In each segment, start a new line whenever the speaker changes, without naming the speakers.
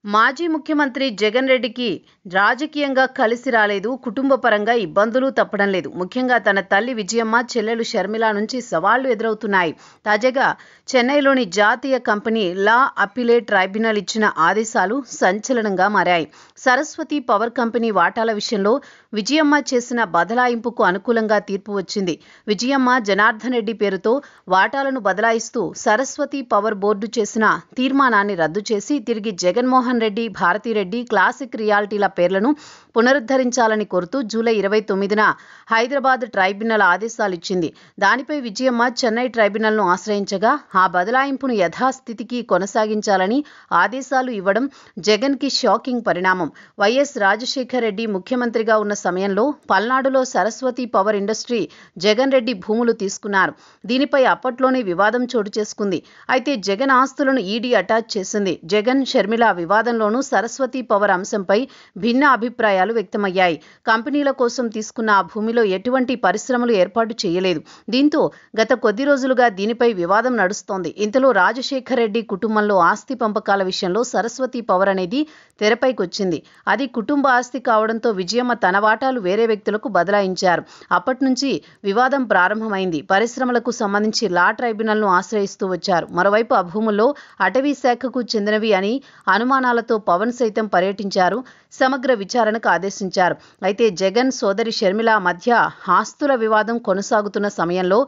మాజీ ముఖ్యమంత్రి జగన్ రెడ్డికి రాజకీయంగా కలిసి రాలేదు. కుటుంబ పరంగా ఇబ్బందులు తప్పడం లేదు. ముఖ్యంగా తన తల్లి విజయమ్మ, చెల్లెలు షర్మిల నుంచి సవాళ్లు ఎదురవుతున్నాయి. తాజాగా చెన్నైలోని జాతీయ కంపెనీ లా అప్పీలేట్ ట్రైబ్యునల్ ఇచ్చిన ఆదేశాలు సంచలనంగా మారాయి. సరస్వతి పవర్ కంపెనీ వాటాల విషయంలో విజయమ్మ చేసిన బదలాయింపుకు అనుకూలంగా తీర్పు వచ్చింది. విజయమ్మ జనార్దన్ రెడ్డి పేరుతో వాటాలను బదలాయిస్తూ సరస్వతి పవర్ బోర్డు చేసిన తీర్మానాన్ని రద్దు చేసి తిరిగి జగన్మోహన్ రెడ్డి, భారతిరెడ్డి క్లాసిక్ రియాలిటీల పేర్లను పునరుద్ధరించాలని కోరుతూ జూలై 29న హైదరాబాద్ ట్రైబ్యునల్ ఆదేశాలిచ్చింది. దానిపై విజయమ్మ చెన్నై ట్రైబ్యునల్ను ఆశ్రయించగా ఆ బదలాయింపును యథాస్థితికి కొనసాగించాలని ఆదేశాలు ఇవ్వడం జగన్కి షాకింగ్ పరిణామం. వైఎస్ రాజశేఖర రెడ్డి ముఖ్యమంత్రిగా ఉన్న సమయంలో పల్నాడులో సరస్వతి పవర్ ఇండస్ట్రీ జగన్ రెడ్డి భూములు తీసుకున్నారు. దీనిపై అప్పట్లోనే వివాదం చోటు చేసుకుంది. అయితే జగన్ ఆస్తులను ఈడీ అటాచ్ చేసింది. జగన్, షర్మిల వివాదంలోనూ సరస్వతి పవర్ అంశంపై భిన్న అభిప్రాయాలు వ్యక్తమయ్యాయి. కంపెనీల కోసం తీసుకున్న ఆ భూమిలో ఎటువంటి పరిశ్రమలు ఏర్పాటు చేయలేదు. దీంతో గత కొద్ది రోజులుగా దీనిపై వివాదం నడుస్తోంది. ఇంతలో రాజశేఖర రెడ్డి కుటుంబంలో ఆస్తి పంపకాల విషయంలో సరస్వతి పవర్ అనేది తెరపైకొచ్చింది. అది కుటుంబ ఆస్తి కావడంతో విజయమ్మ తన వాటాలు వేరే వ్యక్తులకు బదలాయించారు. అప్పటి నుంచి వివాదం ప్రారంభమైంది. పరిశ్రమలకు సంబంధించి లా ట్రైబ్యునల్ను ఆశ్రయిస్తూ వచ్చారు. మరోవైపు ఆ భూముల్లో అటవీ శాఖకు చెందినవి అని అనుమానాలతో పవన్ సైతం పర్యటించారు. సమగ్ర విచారణకు ఆదేశించారు. అయితే జగన్ సోదరి షర్మిల మధ్య ఆస్తుల వివాదం కొనసాగుతున్న సమయంలో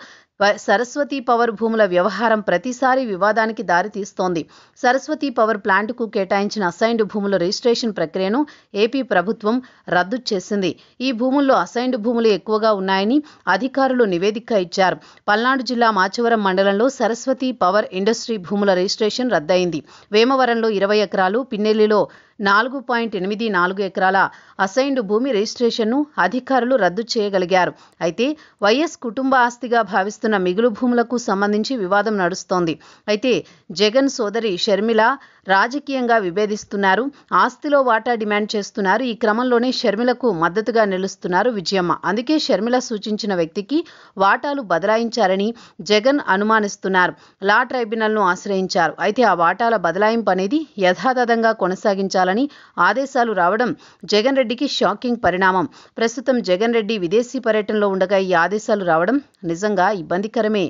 సరస్వతి పవర్ భూముల వ్యవహారం ప్రతిసారి వివాదానికి దారితీస్తోంది. సరస్వతి పవర్ ప్లాంటుకు కేటాయించిన అసైన్డ్ భూముల రిజిస్ట్రేషన్ ప్రక్రియను ఏపీ ప్రభుత్వం రద్దు చేసింది. ఈ భూముల్లో అసైన్డ్ భూములు ఎక్కువగా ఉన్నాయని అధికారులు నివేదిక ఇచ్చారు. పల్నాడు జిల్లా మాచవరం మండలంలో సరస్వతి పవర్ ఇండస్ట్రీ భూముల రిజిస్ట్రేషన్ రద్దయింది. వేమవరంలో 20 ఎకరాలు, పిన్నెల్లిలో 4.84 ఎకరాల అసైన్డ్ భూమి రిజిస్ట్రేషన్ను అధికారులు రద్దు చేయగలిగారు. అయితే వైఎస్ కుటుంబ ఆస్తిగా భావిస్తున్న మిగులు భూములకు సంబంధించి వివాదం నడుస్తోంది. అయితే జగన్ సోదరి షర్మిల రాజకీయంగా విభేదిస్తున్నారు. ఆస్తిలో వాటా డిమాండ్ చేస్తున్నారు. ఈ క్రమంలోనే షర్మిలకు మద్దతుగా నిలుస్తున్నారు విజయమ్మ. అందుకే షర్మిల సూచించిన వ్యక్తికి వాటాలు బదలాయించారని జగన్ అనుమానిస్తున్నారు. లా ట్రైబ్యునల్ను ఆశ్రయించారు. అయితే ఆ వాటాల బదలాయింపు అనేది యథాతథంగా కొనసాగించాలని ఆదేశాలు రావడం జగన్ రెడ్డికి షాకింగ్ పరిణామం. ప్రస్తుతం జగన్ రెడ్డి విదేశీ పర్యటనలో ఉండగా ఈ ఆదేశాలు రావడం నిజంగా ఇబ్బందికరమే.